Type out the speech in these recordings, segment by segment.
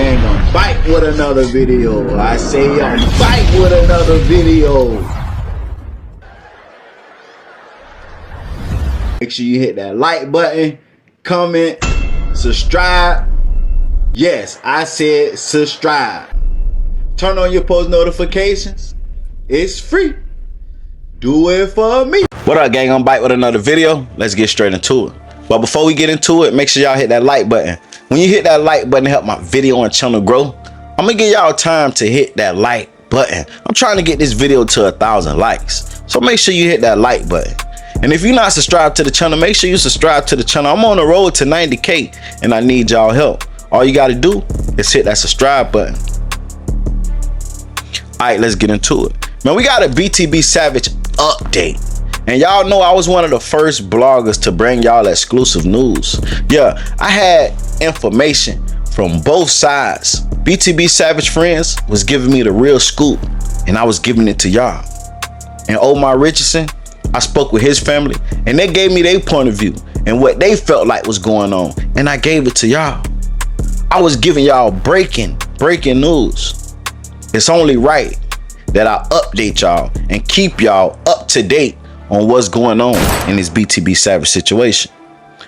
gang gonna bite with another video. I say y'all bite with another video. Make sure you hit that like button, comment, subscribe. Yes, I said subscribe. Turn on your post notifications. It's free. Do it for me. What up, gang? I'm Bite with another video. Let's get straight into it. But before we get into it, make sure y'all hit that like button. When you hit that like button to help my video and channel grow, I'm gonna give y'all time to hit that like button. I'm trying to get this video to 1,000 likes. So make sure you hit that like button. And if you're not subscribed to the channel, make sure you subscribe to the channel. I'm on the road to 90K and I need y'all help. All you gotta do is hit that subscribe button. All right, let's get into it. Man, we got a BTB Savage update. And y'all know I was one of the first bloggers to bring y'all exclusive news. Yeah, I had information from both sides. BTB Savage friends was giving me the real scoop and I was giving it to y'all. And Omar Richardson, I spoke with his family and they gave me their point of view and what they felt like was going on. And I gave it to y'all. I was giving y'all breaking news. It's only right that I update y'all and keep y'all up to date on what's going on in this BTB Savage situation.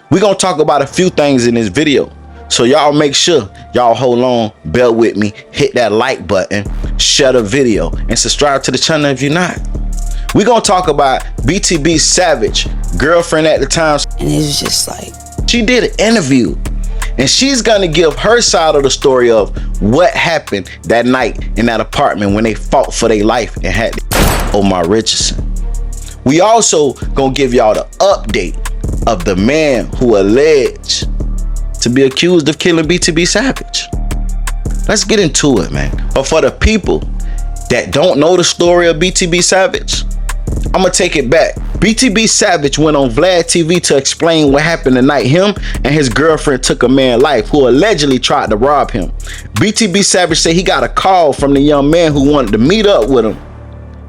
We're gonna talk about a few things in this video. So y'all make sure y'all hold on, bear with me, hit that like button, share the video, and subscribe to the channel if you're not. We're gonna talk about BTB Savage girlfriend at the time. And it was just like, she did an interview and she's gonna give her side of the story of what happened that night in that apartment when they fought for their life and had Omar Richardson. We also gonna give y'all the update of the man who alleged to be accused of killing BTB Savage. Let's get into it, man. But for the people that don't know the story of BTB Savage, I'm gonna take it back. BTB Savage went on Vlad TV to explain what happened the night him and his girlfriend took a man's life who allegedly tried to rob him. BTB Savage said he got a call from the young man who wanted to meet up with him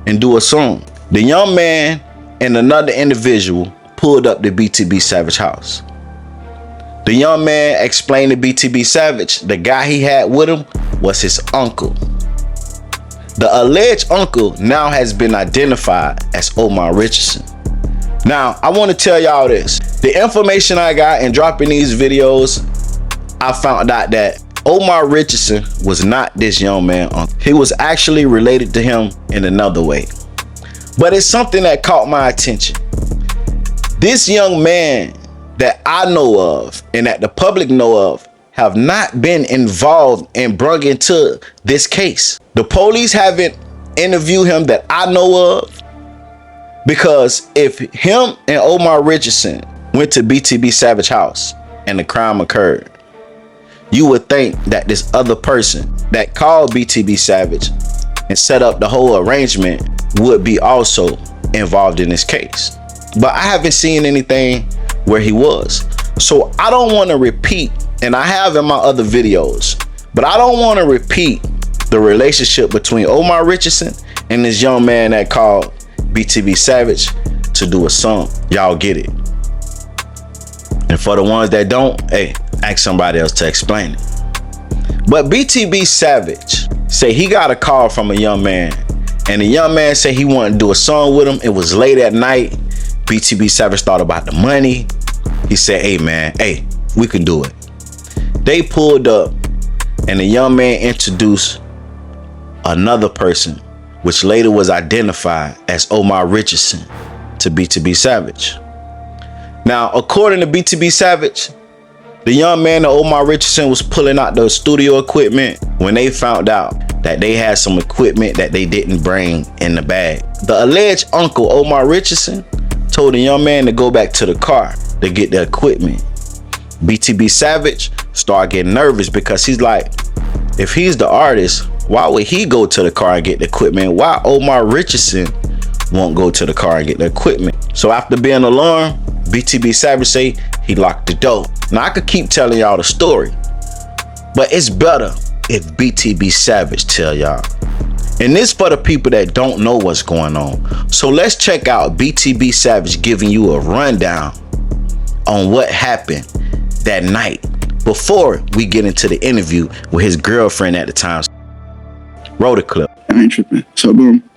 and do a song. The young man and another individual pulled up to BTB Savage house. The young man explained to BTB Savage the guy he had with him was his uncle. The alleged uncle now has been identified as Omar Richardson. Now, I want to tell y'all this. The information I got in dropping these videos, I found out that Omar Richardson was not this young man's uncle. He was actually related to him in another way. But it's something that caught my attention. This young man that I know of and that the public know of have not been involved and brought into this case. The police haven't interviewed him that I know of, because if him and Omar Richardson went to BTB Savage house and the crime occurred, you would think that this other person that called BTB Savage and set up the whole arrangement would be also involved in this case. But I haven't seen anything where he was. So I don't want to repeat, and I have in my other videos, but I don't want to repeat the relationship between Omar Richardson and this young man that called BTB Savage to do a song. Y'all get it. And for the ones that don't, hey, ask somebody else to explain it. But BTB Savage say he got a call from a young man, and the young man said he wanted to do a song with him. It was late at night. BTB Savage thought about the money. He said, hey man, hey, we can do it. They pulled up and the young man introduced another person, which later was identified as Omar Richardson, to BTB Savage. Now, according to BTB Savage, the young man and Omar Richardson was pulling out the studio equipment when they found out that they had some equipment that they didn't bring in the bag. The alleged uncle, Omar Richardson, told the young man to go back to the car to get the equipment. BTB Savage started getting nervous because he's like, if he's the artist, why would he go to the car and get the equipment? Why Omar Richardson won't go to the car and get the equipment? So after being alarmed, BTB Savage say he locked the door. Now I could keep telling y'all the story, but it's better if BTB Savage tell y'all. And this for the people that don't know what's going on. So let's check out BTB Savage giving you a rundown on what happened that night before we get into the interview with his girlfriend at the time. Roll the clip. I ain't tripping. So boom,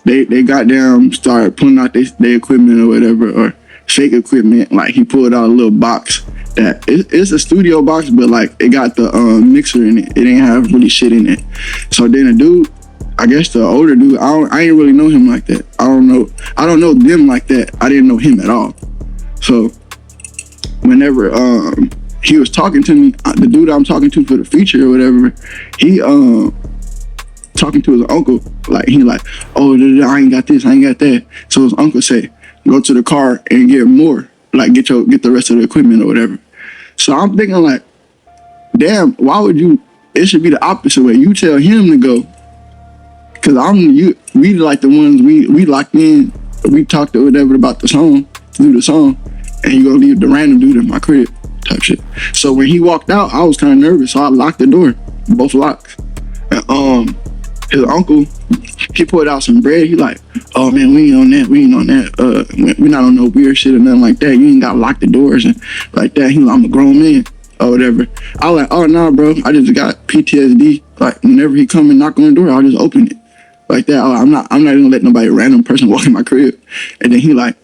they got down, started pulling out their equipment or whatever, or fake equipment. Like he pulled out a little box that it's a studio box, but like it got the mixer in it. It ain't have really shit in it. So then the dude, I guess the older dude, I ain't really know him like that. I don't know them like that. I didn't know him at all. So whenever he was talking to me, the dude I'm talking to for the feature or whatever, he talking to his uncle, like he like, oh, I ain't got this, I ain't got that. So his uncle say, go to the car and get more, like get the rest of the equipment or whatever. So I'm thinking like, damn, why would you? It should be the opposite way. You tell him to go, cause we like the ones we locked in. We talked or whatever about the song, do the song, and you gonna leave the random dude in my crib type shit. So when he walked out, I was kind of nervous, so I locked the door, both locks. And his uncle, he pulled out some bread. He like, oh man, we ain't on that. We not on no weird shit or nothing like that. You ain't gotta lock the doors and like that. He like, I'm a grown man or whatever. I was like, oh nah, bro, I just got PTSD. Like whenever he come and knock on the door, I'll just open it like that. I'm not gonna let nobody random person walk in my crib. And then he like,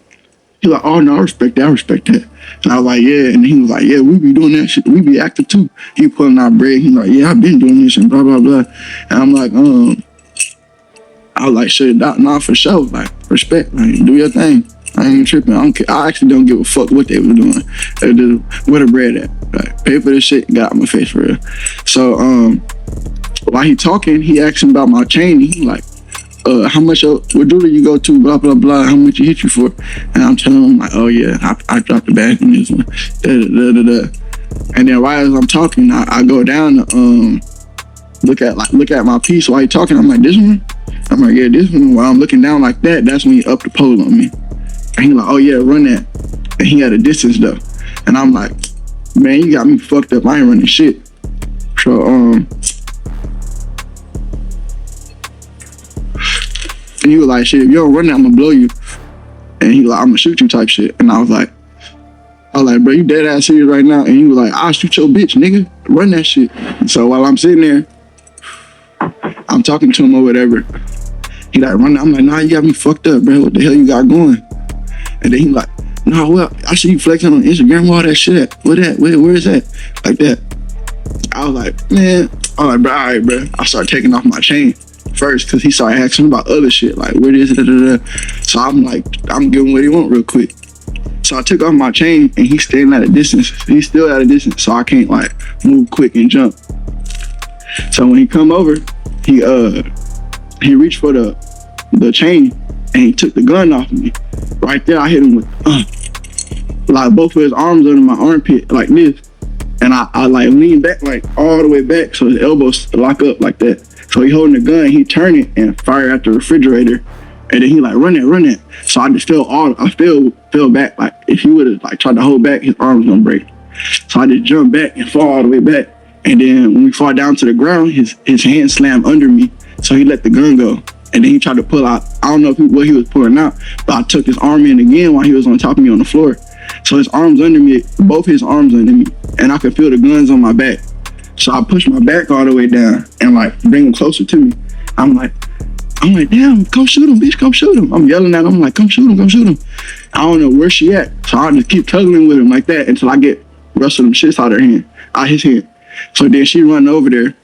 oh no, I respect that. And I was like, yeah. And he was like, yeah, we be doing that shit. We be active too. He pulling out bread. He like, yeah, I've been doing this and blah, blah, blah. And I'm like, I was like, shit, nah, for sure. Like, respect, like, do your thing. I ain't tripping. I don't care. I actually don't give a fuck what they were doing. They just, where the bread at? Like, pay for this shit, got out my face for real. So, while he talking, he asked him about my chain. He like, how much, what jeweler you go to, blah, blah, blah, how much he hit you for? And I'm telling him, like, oh yeah, I dropped the bag on this one, And then right as I'm talking, I go down to look at my piece while he talking. I'm like, this one? I'm like, yeah, this one. While I'm looking down like that, that's when he upped the pole on me. And he like, oh yeah, run that. And he had a distance though. And I'm like, man, you got me fucked up. I ain't running shit. So, and he was like, shit, if you don't run that, I'm gonna blow you. And he like, I'm gonna shoot you type shit. And I was like, bro, you dead ass serious right now? And he was like, I'll shoot your bitch, nigga. Run that shit. And so while I'm sitting there, I'm talking to him or whatever. He like, run that. I'm like, nah, you got me fucked up, bro. What the hell you got going? And then he like, nah, well, I see you flexing on Instagram, all that shit. Where is that? Like that. I was like, man, I'm like, bro, all right, bro. I started taking off my chain first because he started asking about other shit, like where is it? So I'm like, I'm giving what he want real quick. So I took off my chain and he's standing at a distance. He's still at a distance, so I can't like move quick and jump. So when he come over, he reached for the chain and he took the gun off of me. Right there, I hit him with like both of his arms under my armpit like this, and I like lean back like all the way back so his elbows lock up like that. So he holding the gun, he turn it and fire at the refrigerator, and then he like run it. So I just fell back. Like if he would have like tried to hold back, his arm was gonna break. So I just jumped back and fall all the way back. And then when we fall down to the ground, his hand slammed under me. So he let the gun go. And then he tried to pull out, I don't know what he was pulling out, but I took his arm in again while he was on top of me on the floor. So his arms under me, both his arms under me, and I could feel the guns on my back. So I pushed my back all the way down and like bring him closer to me. I'm like, damn, come shoot him, bitch, come shoot him. I'm yelling at him, I'm like, come shoot him. I don't know where she at. So I just keep tugging with him like that until I get rest of them shits out his hand. So then she run over there.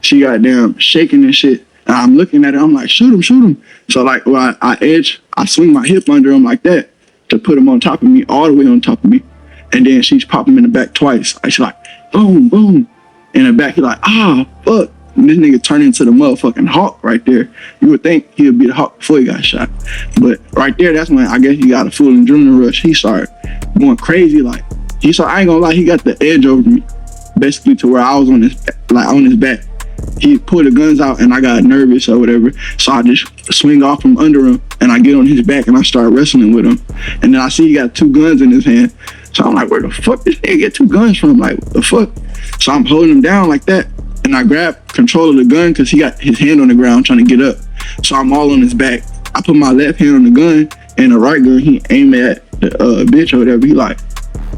She got down shaking and shit. And I'm looking at her, I'm like, shoot him. So like, when I swing my hip under him like that to put him on top of me, all the way on top of me. And then she's popping him in the back twice. She's like, boom, boom. In the back, he's like, fuck. And this nigga turned into the motherfucking Hawk right there. You would think he would be the Hawk before he got shot. But right there, that's when I guess he got a full adrenaline rush. He started going crazy. Like, I ain't gonna lie, he got the edge over me. Basically to where I was on his back. He pulled the guns out and I got nervous or whatever. So I just swing off from under him and I get on his back and I start wrestling with him. And then I see he got 2 guns in his hand. So I'm like, where the fuck this nigga get 2 guns from? Like, what the fuck? So I'm holding him down like that. And I grab control of the gun because he got his hand on the ground trying to get up. So I'm all on his back. I put my left hand on the gun and the right gun, he aimed at the bitch or whatever. He like,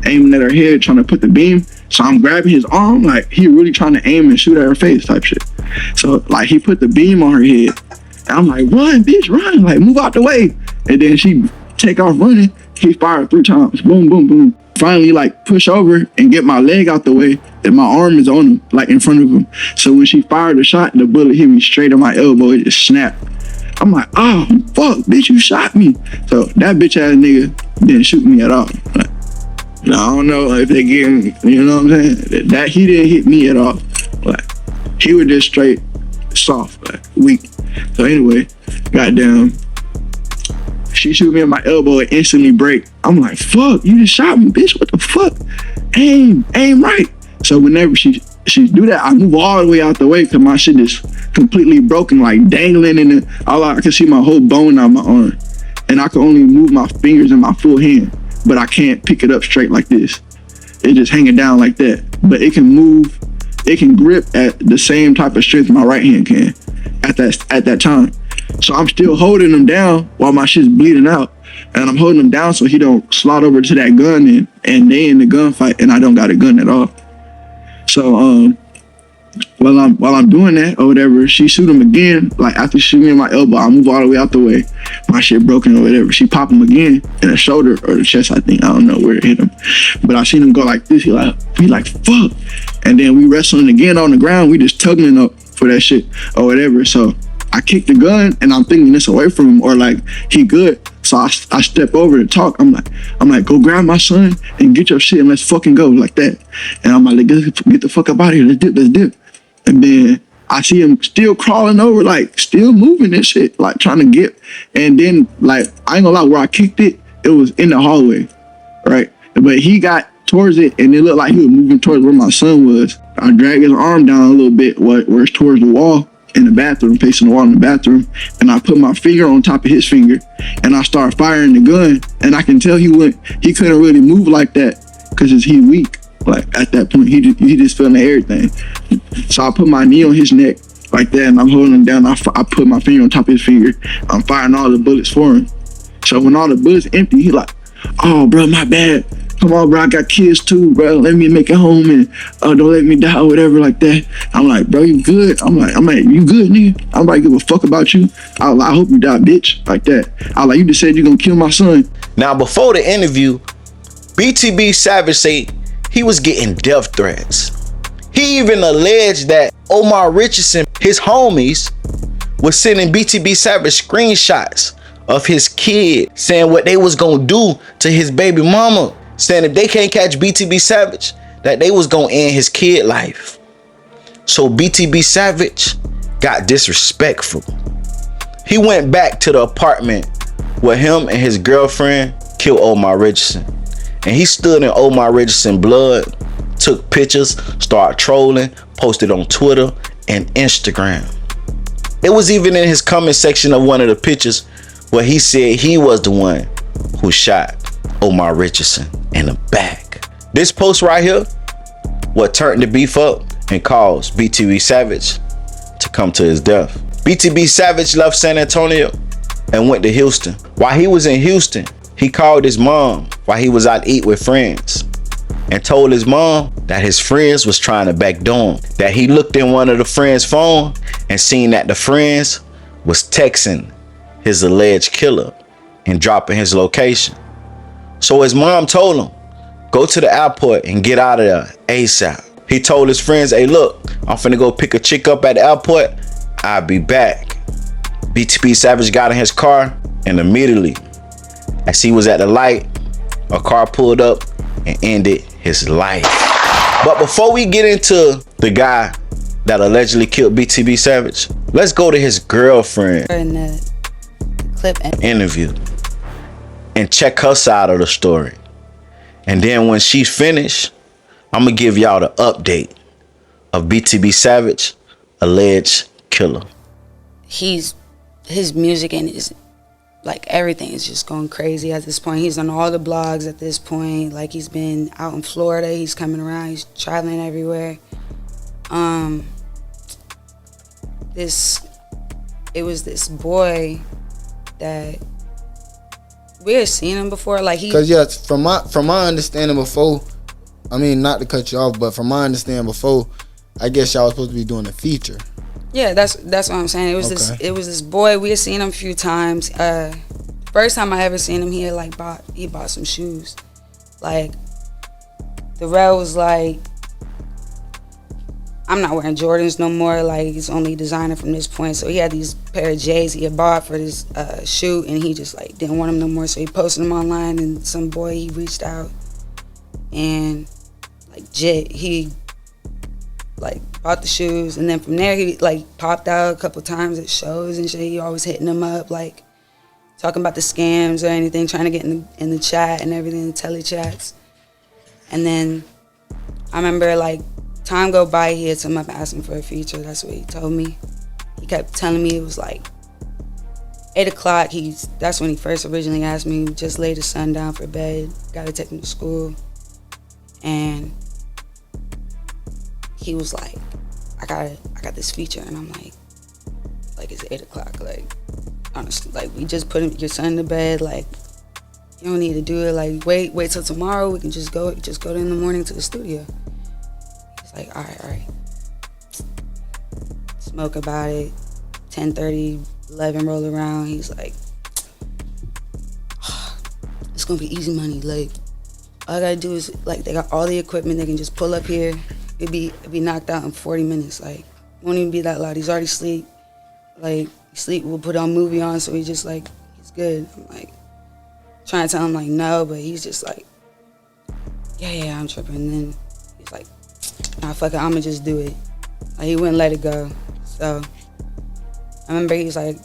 aiming at her head, trying to put the beam. So I'm grabbing his arm, like he really trying to aim and shoot at her face type shit. So like he put the beam on her head. And I'm like, run, bitch, run. Like, move out the way. And then she take off running. He fired 3 times. Boom, boom, boom. Finally, like, push over and get my leg out the way. And my arm is on him, like, in front of him. So when she fired the shot, the bullet hit me straight on my elbow. It just snapped. I'm like, oh, fuck, bitch, you shot me. So that bitch ass nigga didn't shoot me at all. Like, I don't know if they getting, you know what I'm saying? That he didn't hit me at all. Like, he was just straight soft, like, weak. So anyway, goddamn, she shoot me in my elbow and instantly break. I'm like, fuck, you just shot me, bitch, what the fuck? Aim right. So whenever she do that, I move all the way out the way because my shit is completely broken, like dangling in the, all I can see my whole bone out my arm. And I can only move my fingers in my full hand, but I can't pick it up straight like this. It's just hanging down like that. But it can move, it can grip at the same type of strength my right hand can at that time. So I'm still holding him down while my shit's bleeding out. And I'm holding him down so he don't slide over to that gun and they in the gunfight and I don't got a gun at all. So while I'm doing that or whatever, she shoot him again. Like after she shoot me in my elbow, I move all the way out the way. My shit broken or whatever. She pop him again in the shoulder or the chest, I think. I don't know where it hit him. But I seen him go like this. He like, fuck. And then we wrestling again on the ground. We just tugging up for that shit or whatever. So I kick the gun and I'm thinking this away from him or like he good. So I step over to talk. I'm like, go grab my son and get your shit and let's fucking go like that. And I'm like, get the fuck up out of here. Let's dip. And then I see him still crawling over, like still moving this shit, like trying to get. And then like, I ain't gonna lie, where I kicked it, it was in the hallway, right? But he got towards it and it looked like he was moving towards where my son was. I dragged his arm down a little bit where it's towards the wall. In the bathroom, facing the wall in the bathroom, and I put my finger on top of his finger and I start firing the gun, and I can tell he couldn't really move like that because he weak. Like at that point he just feeling everything. So I put my knee on his neck like that and I'm holding him down. I put my finger on top of his finger. I'm firing all the bullets for him. So when all the bullets empty, he like, oh bro, my bad. Come on, bro, I got kids too, bro. Let me make it home and don't let me die or whatever like that. I'm like, bro, you good? I'm like, you good, nigga? I'm like, give a fuck about you. I hope you die, bitch, like that. I like, you just said you gonna kill my son. Now, before the interview, BTB Savage said he was getting death threats. He even alleged that Omar Richardson, his homies, was sending BTB Savage screenshots of his kid saying what they was gonna do to his baby mama. Saying if they can't catch BTB Savage, that they was gonna end his kid life. So BTB Savage got disrespectful. He went back to the apartment where him and his girlfriend killed Omar Richardson. And he stood in Omar Richardson blood, took pictures, started trolling, posted on Twitter and Instagram. It was even in his comment section of one of the pictures where he said he was the one who shot Omar Richardson in the back. This post right here, what turned the beef up and caused BTB Savage to come to his death. BTB Savage left San Antonio and went to Houston. While he was in Houston, he called his mom while he was out eating with friends and told his mom that his friends was trying to backdoor him. That he looked in one of the friends' phone and seen that the friends was texting his alleged killer and dropping his location. So his mom told him, go to the airport and get out of there ASAP. He told his friends, hey look, I'm finna go pick a chick up at the airport. I'll be back. BTB Savage got in his car and immediately, as he was at the light, a car pulled up and ended his life. But before we get into the guy that allegedly killed BTB Savage, let's go to his girlfriend in the clip interview and check her side of the story. And then when she's finished, I'm gonna give y'all the update of BTB Savage, alleged killer. His music and his, like, everything is just going crazy at this point. He's on all the blogs at this point. Like, he's been out in Florida, he's coming around, he's traveling everywhere. It was this boy that We had seen him before, like he. Cause yeah, from my understanding before, I mean not to cut you off, but from my understanding before, I guess y'all was supposed to be doing a feature. Yeah, that's what I'm saying. It was this boy. We had seen him a few times. First time I ever seen him, he had bought some shoes. Like the rel was like, I'm not wearing Jordans no more. Like he's only designer from this point. So he had these pair of J's he had bought for this shoot, and he just like didn't want them no more. So he posted them online, and some boy he reached out, and like he like bought the shoes, and then from there he like popped out a couple times at shows and shit. He always hitting them up, like talking about the scams or anything, trying to get in the chat and everything, the tele chats. And then I remember like time go by, he hits him up asking for a feature. That's what he told me. He kept telling me it was like 8 o'clock. That's when he first originally asked me. Just laid his son down for bed, gotta take him to school, and he was like, I got this feature, and I'm like it's 8 o'clock, like honestly, like we just put your son to bed, like you don't need to do it, like wait till tomorrow, we can just go in the morning to the studio. He's like, all right. Smoke about it, 10:30, 11 roll around. He's like, it's gonna be easy money, like all I gotta do is like they got all the equipment, they can just pull up here. It'd be knocked out in 40 minutes. Like, won't even be that loud. He's already asleep. Like, we'll put on movie on, so he's just like, he's good. I'm like, trying to tell him like no, but he's just like, yeah, I'm tripping. And then he's like, nah, fuck it, I'ma just do it. Like, he wouldn't let it go. So I remember he's like,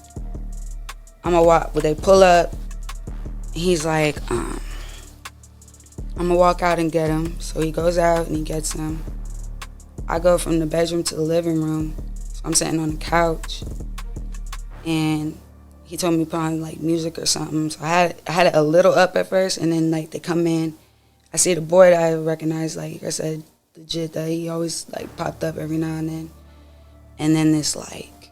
I'ma walk. But they pull up. He's like, I'm gonna walk out and get him. So he goes out and he gets him. I go from the bedroom to the living room. So I'm sitting on the couch, and he told me to put on like music or something. So I had it a little up at first, and then like they come in. I see the boy that I recognize, like I said, legit, that he always like popped up every now and then. And then this like,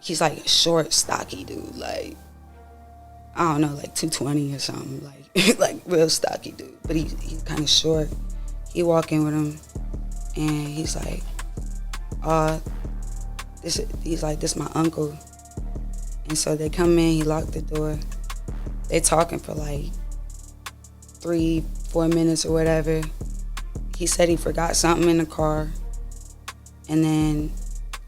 he's like a short, stocky dude, like I don't know, like 220 or something, like like real stocky dude. But he's kind of short. He walk in with him. And he's like, this my uncle. And so they come in, he locked the door. They talking for like 3-4 minutes or whatever. He said he forgot something in the car. And then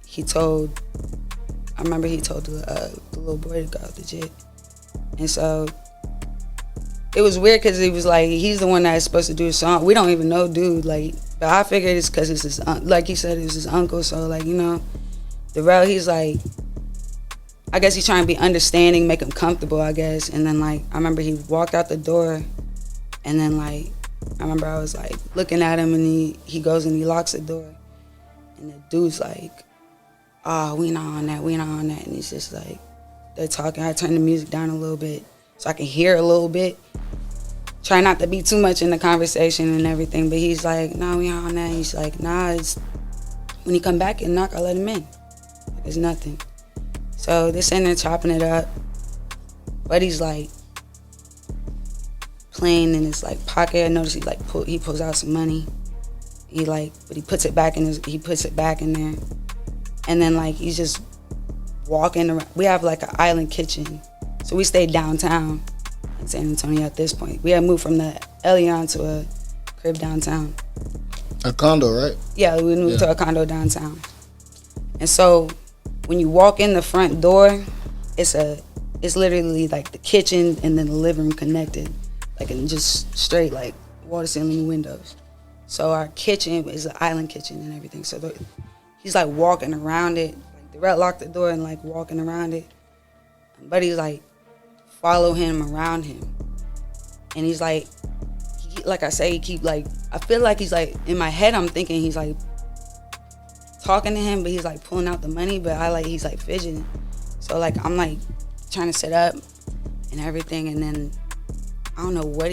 I remember he told the little boy to go out the jet. And so it was weird because he was like, he's the one that's supposed to do the song. We don't even know dude, like, but I figured it's because it's his, like he said, it was his uncle. So like, you know, the rel, he's like, I guess he's trying to be understanding, make him comfortable, I guess. And then like, I remember he walked out the door, and then like, I remember I was like looking at him, and he goes and he locks the door. And the dude's like, we not on that. And he's just like, they're talking. I turn the music down a little bit so I can hear a little bit. Try not to be too much in the conversation and everything, but he's like, nah, we not on that. And he's like, nah, it's when he come back and knock, I'll let him in. There's nothing. So they're sitting there chopping it up. But he's like playing in his like pocket. I noticed he pulls out some money. But he puts it back in there. And then like he's just walking around. We have like an island kitchen. So we stayed downtown in San Antonio at this point. We had moved from the Elion to a crib downtown. A condo, right? Yeah, we moved to a condo downtown. And so when you walk in the front door, it's literally like the kitchen and then the living room connected, like in just straight like water ceiling windows. So our kitchen is an island kitchen and everything. So he's like walking around it. Like the red locked the door and like walking around it. But he's like follow him around him, and he's like, like I say, he keep like, I feel like he's like, in my head I'm thinking he's like talking to him, but he's like pulling out the money, but he's like fidgeting. So like I'm like trying to set up and everything, and then I don't know what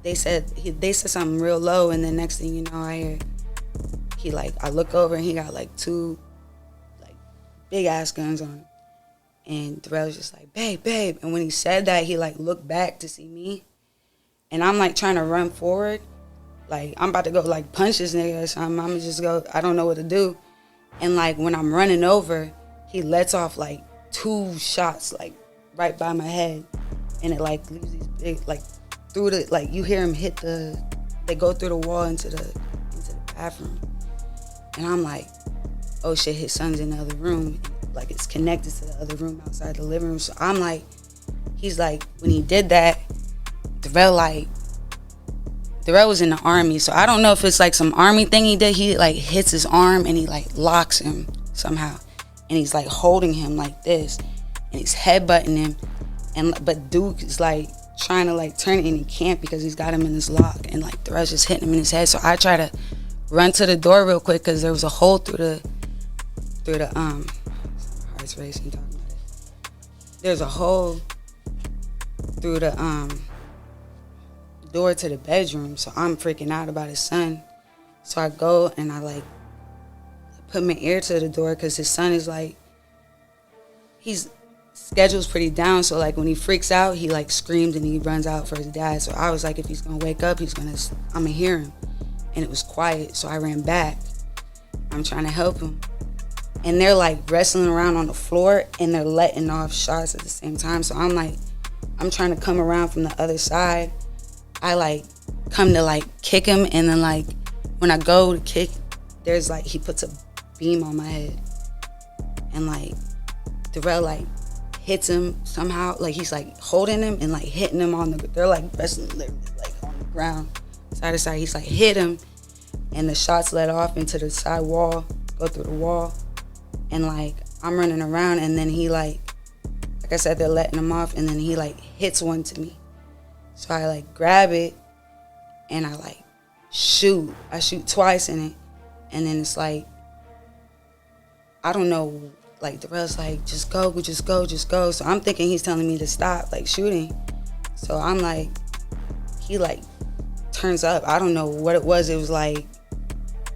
they said something real low, and then next thing you know I hear I look over and he got like 2 like big ass guns on him. And Darrell was just like, babe, babe. And when he said that, he like looked back to see me. And I'm like trying to run forward. Like I'm about to go like punch this nigga or something. I'm just go, I don't know what to do. And like when I'm running over, he lets off like 2 shots like right by my head. And it like leaves these big, like through the, like you hear him hit they go through the wall into the bathroom. And I'm like, oh shit, his son's in the other room. Like it's connected to the other room outside the living room. So I'm like, he's like, when he did that, Darrell was in the army. So I don't know if it's like some army thing he did. He like hits his arm and he like locks him somehow. And he's like holding him like this. And he's headbutting him. But Duke is like trying to like turn it and he can't because he's got him in this lock. And like Darrell's just hitting him in his head. So I try to run to the door real quick because there was a hole through the heart's racing talking about it. There's a hole through the door to the bedroom, so I'm freaking out about his son. So I go and I like put my ear to the door because his son is like, he's schedule's pretty down, so like when he freaks out, he like screams and he runs out for his dad. So I was like, if he's gonna wake up, I'm gonna hear him. And it was quiet, so I ran back. I'm trying to help him. And they're like wrestling around on the floor and they're letting off shots at the same time. So I'm like, I'm trying to come around from the other side. I like come to like kick him, and then like when I go to kick, there's like, he puts a beam on my head. And like Darrell like hits him somehow, like he's like holding him and like hitting him they're like wrestling literally like on the ground. Side to side, he's like hit him, and the shots let off into the side wall, go through the wall, and like I'm running around, and then he like I said, they're letting him off, and then he like hits one to me. So I like grab it, and I like shoot. I shoot twice in it, and then it's like, I don't know, like Darrell's like, just go, just go, just go. So I'm thinking he's telling me to stop like shooting. So I'm like, he like turns up. I don't know what it was. It was like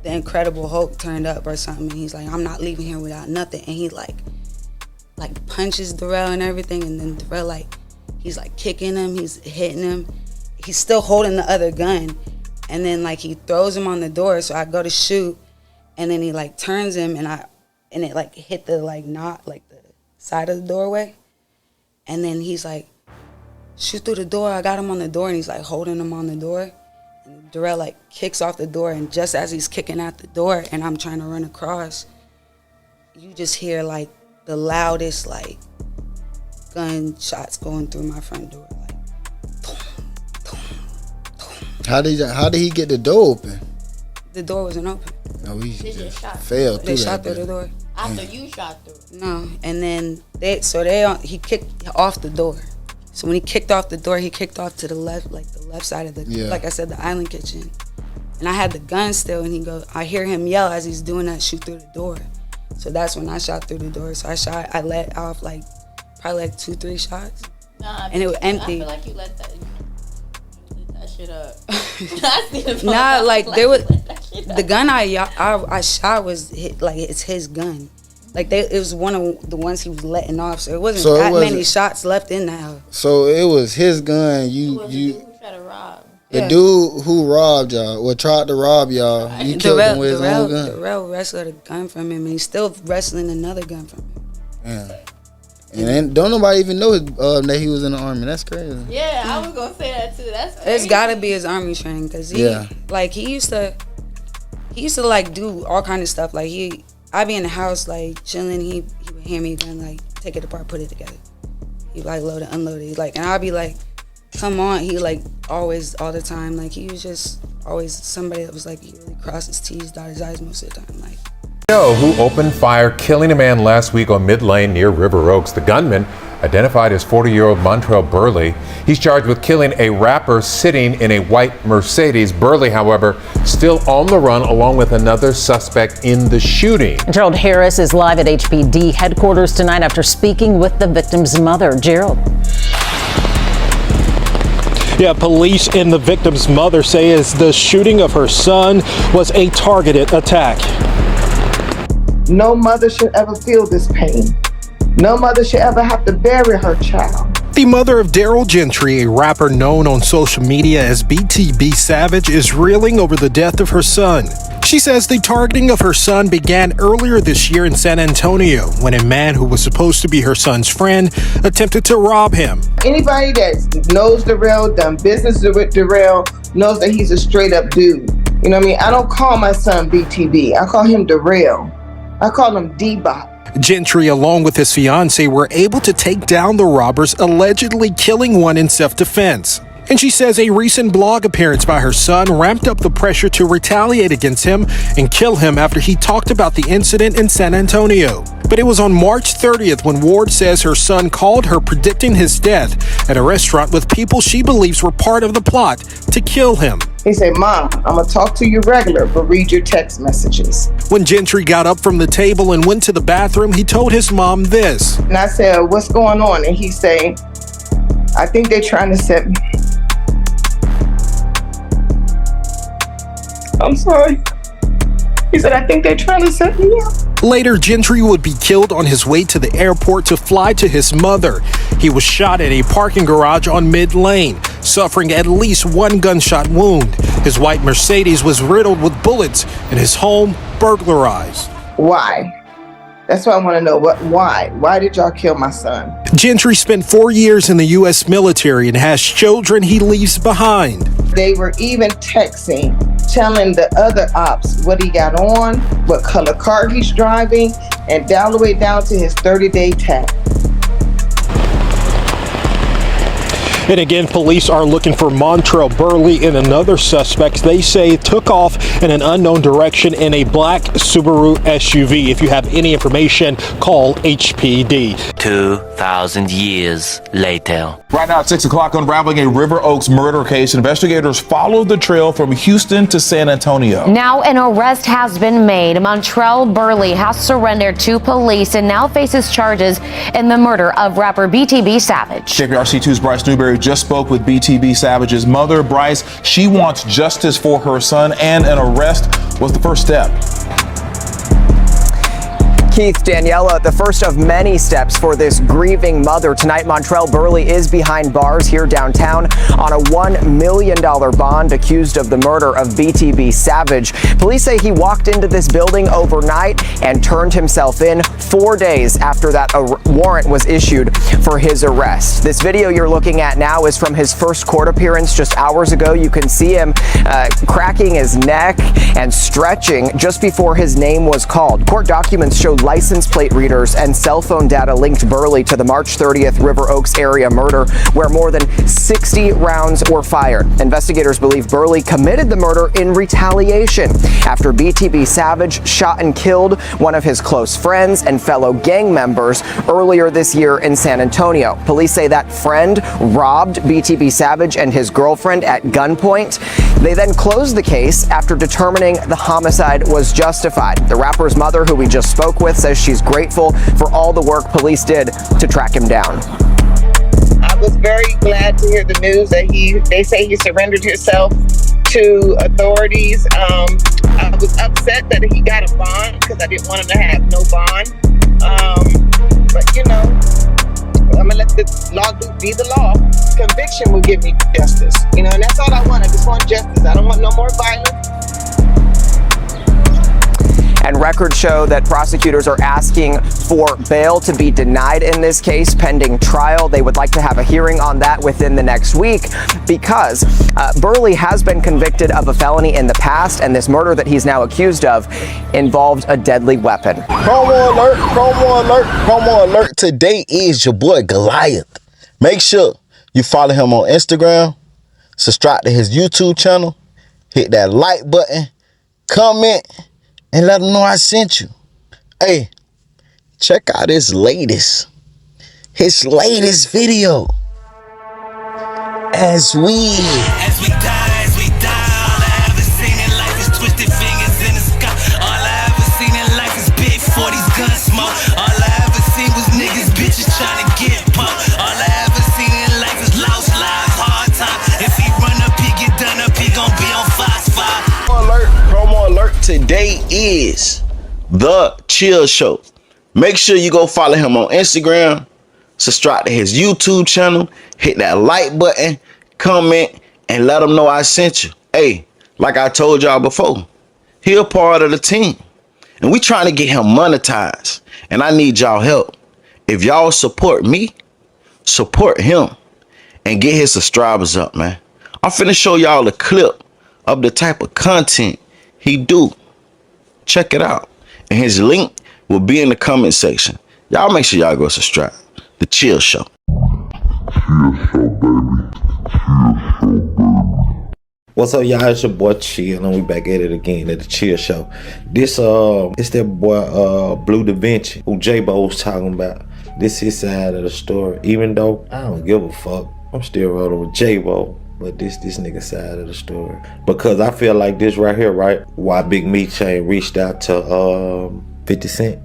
the Incredible Hulk turned up or something. And he's like, I'm not leaving here without nothing. And he like punches Darrell and everything. And then Darrell like, he's like kicking him. He's hitting him. He's still holding the other gun. And then like he throws him on the door. So I go to shoot. And then he like turns him and it like hit the like knot, like the side of the doorway. And then he's like, shoot through the door. I got him on the door, and he's like holding him on the door. And Darrell like kicks off the door, and just as he's kicking out the door and I'm trying to run across, you just hear like the loudest like gunshots going through my front door. Like, boom, boom, boom. How did he get the door open? The door wasn't open. No, he They just shot fell They through shot that through the bit. door. after you shot through. No, and then he kicked off the door. So when he kicked off the door, he kicked off to the left, like the left side of the, like I said, the island kitchen. And I had the gun still, and I hear him yell as he's doing that, shoot through the door. So that's when I shot through the door. So I let off like probably like 2-3 shots. Nah, and it was empty. I feel like you lit that shit up. I see the Nah, like there was the gun I shot was it's his gun. Like it was one of the ones he was letting off, so it wasn't many shots left in that house. So it was his gun. you who tried to rob. The dude who robbed y'all, or tried to rob y'all, you killed him with his own gun. Darrell wrestled a gun from him, and he's still wrestling another gun from him. Yeah. And then don't nobody even know that he was in the army. That's crazy. Yeah, I was gonna say that too. That's crazy. It's gotta be his army training, cause he used to like do all kind of stuff. Like I'd be in the house like chilling. He would hand me a gun, like take it apart, put it together. He like load it, unload it. Like, and I'd be like, come on. He like always, all the time. Like he was just always somebody that was like, he really crossed his T's, dotted his I's most of the time. Like. Who opened fire, killing a man last week on Mid Lane near River Oaks. The gunman, identified as 40-year-old Montrell Burley. He's charged with killing a rapper sitting in a white Mercedes. Burley, however, still on the run, along with another suspect in the shooting. Gerald Harris is live at HPD headquarters tonight after speaking with the victim's mother. Gerald. Yeah, police and the victim's mother say the shooting of her son was a targeted attack. No mother should ever feel this pain. No mother should ever have to bury her child. The mother of Daryl Gentry, a rapper known on social media as BTB Savage, is reeling over the death of her son. She says the targeting of her son began earlier this year in San Antonio when a man who was supposed to be her son's friend attempted to rob him. Anybody that knows Darrell, done business with Darrell, knows that he's a straight up dude. You know what I mean? I don't call my son BTB. I call him Darrell. I call him D-Bot. Gentry, along with his fiancée, were able to take down the robbers, allegedly killing one in self-defense. And she says a recent blog appearance by her son ramped up the pressure to retaliate against him and kill him after he talked about the incident in San Antonio. But it was on March 30th when Ward says her son called her predicting his death at a restaurant with people she believes were part of the plot to kill him. He said, "Mom, I'm going to talk to you regular, but read your text messages." When Gentry got up from the table and went to the bathroom, he told his mom this. And I said, "What's going on?" And he said, "I think they're trying to set me." I'm sorry. He said, "I think they're trying to set me up." Later, Gentry would be killed on his way to the airport to fly to his mother. He was shot at a parking garage on mid-lane, suffering at least one gunshot wound. His white Mercedes was riddled with bullets and his home burglarized. Why? That's what I want to know. Why? Why did y'all kill my son? Gentry spent 4 years in the U.S. military and has children he leaves behind. They were even texting, telling the other ops what he got on, what color car he's driving, and all the way down to his 30-day tag. And again, police are looking for Montrell Burley and another suspect they say took off in an unknown direction in a black Subaru SUV. If you have any information, call HPD. 2,000 years later. Right now at 6 o'clock, unraveling a River Oaks murder case. Investigators followed the trail from Houston to San Antonio. Now an arrest has been made. Montrell Burley has surrendered to police and now faces charges in the murder of rapper BTB Savage. KPRC2's Bryce Newberry just spoke with BTB Savage's mother. Bryce, she wants justice for her son, and an arrest was the first step. Keith, Daniela, the first of many steps for this grieving mother. Tonight, Montrell Burley is behind bars here downtown on a $1 million bond, accused of the murder of BTB Savage. Police say he walked into this building overnight and turned himself in 4 days after that warrant was issued for his arrest. This video you're looking at now is from his first court appearance just hours ago. You can see him cracking his neck and stretching just before his name was called. Court documents show license plate readers and cell phone data linked Burley to the March 30th River Oaks area murder, where more than 60 rounds were fired. Investigators believe Burley committed the murder in retaliation after BTB Savage shot and killed one of his close friends and fellow gang members earlier this year in San Antonio. Police say that friend robbed BTB Savage and his girlfriend at gunpoint. They then closed the case after determining the homicide was justified. The rapper's mother, who we just spoke with, says she's grateful for all the work police did to track him down. I was very glad to hear the news that they say he surrendered himself to authorities. I was upset that he got a bond because I didn't want him to have no bond. But you know, I'm gonna let the law be the law. Conviction will give me justice, you know, and that's all I want. I just want justice. I don't want no more violence. And records show that prosecutors are asking for bail to be denied in this case pending trial. They would like to have a hearing on that within the next week because Burley has been convicted of a felony in the past, and this murder that he's now accused of involved a deadly weapon. Promo alert, promo alert, promo alert. Today is your boy Goliath. Make sure you follow him on Instagram, subscribe to his YouTube channel, hit that like button, comment, and let them know I sent you. Hey, check out his latest video. As we die, all I ever seen in life is twisted fingers in the sky. All I ever seen in life is big 40s gun smoke. All I ever seen was niggas, bitches trying to get pumped. All I ever seen in life is lost lives, hard time. If he run up, he get done up, he gon' be on Fox 5. Promo alert. Today is the Chill Show. Make sure you go follow him on Instagram, subscribe to his YouTube channel, hit that like button, comment, and let him know I sent you. Hey, like I told y'all before, he a part of the team. And we trying to get him monetized. And I need y'all help. If y'all support me, support him and get his subscribers up, man. I'm finna show y'all a clip of the type of content he do. Check it out. And his link will be in the comment section. Y'all make sure y'all go subscribe. The Chill Show. What's up, y'all? It's your boy Chill, and we back at it again at the Chill Show. This it's that boy Blue Da Vinci, who J-Bo was talking about. This his side of the story. Even though I don't give a fuck, I'm still rolling with J-Bo. But this nigga side of the story. Because I feel like this right here, right? Why Big Meat Chain reached out to 50 Cent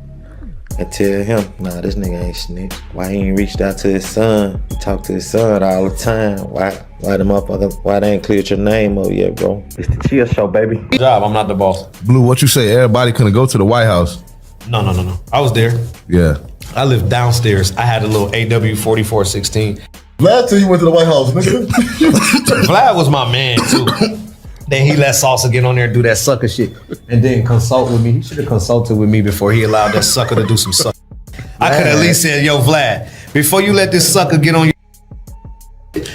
and tell him, nah, this nigga ain't snitch. Why he ain't reached out to his son? He talk to his son all the time. Why the motherfuckers, why they ain't cleared your name up yet, bro? It's the Chill Show, baby. Good job, I'm not the boss. Blue, what you say? Everybody couldn't go to the White House. No. I was there. Yeah. I lived downstairs. I had a little AW 4416. Vlad till you went to the White House, nigga. Vlad was my man, too. Then he let Salsa get on there and do that sucker shit. And then consult with me. He should have consulted with me before he allowed that sucker to do some sucker. I could at least say, yo, Vlad, before you let this sucker get on your,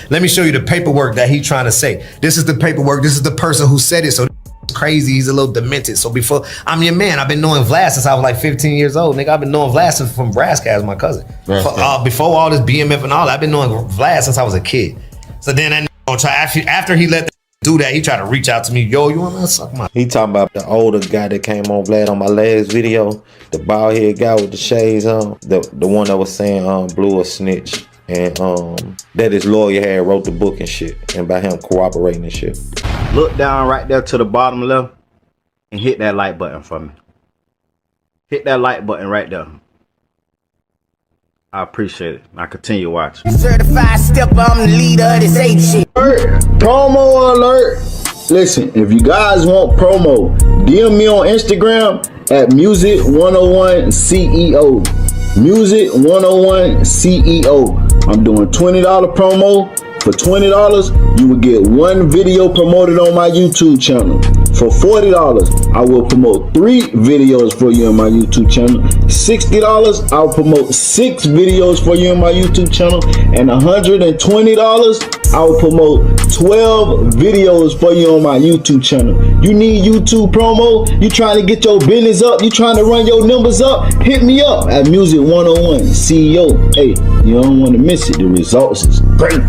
let me show you the paperwork that he trying to say. This is the paperwork. This is the person who said it. So crazy. He's a little demented. So before, I'm your man. I've been knowing Vlad since I was like 15 years old. Nigga, I've been knowing Vlad since from Brascaz, my cousin. Before all this BMF and all, I've been knowing Vlad since I was a kid. So then that nigga try, after he let do that, he tried to reach out to me. Yo, you want to suck my? He talking about the older guy that came on Vlad on my last video, the bald head guy with the shades on, the one that was saying Blue a snitch, and that his lawyer had wrote the book and shit, and by him cooperating and shit. Look down right there to the bottom left and hit that like button for me. Hit that like button right there. I appreciate it. I continue watching. Certified stepper, I'm the leader of this ape shit. Promo alert. Listen, if you guys want promo, DM me on Instagram at Music101CEO. Music101CEO. I'm doing $20 promo. For $20, you will get one video promoted on my YouTube channel. For $40, I will promote 3 videos for you on my YouTube channel. $60, I'll promote 6 videos for you on my YouTube channel. And $120, I will promote 12 videos for you on my YouTube channel. You need YouTube promo? You trying to get your business up? You trying to run your numbers up? Hit me up at Music101 CEO. Hey, you don't want to miss it. The results is great.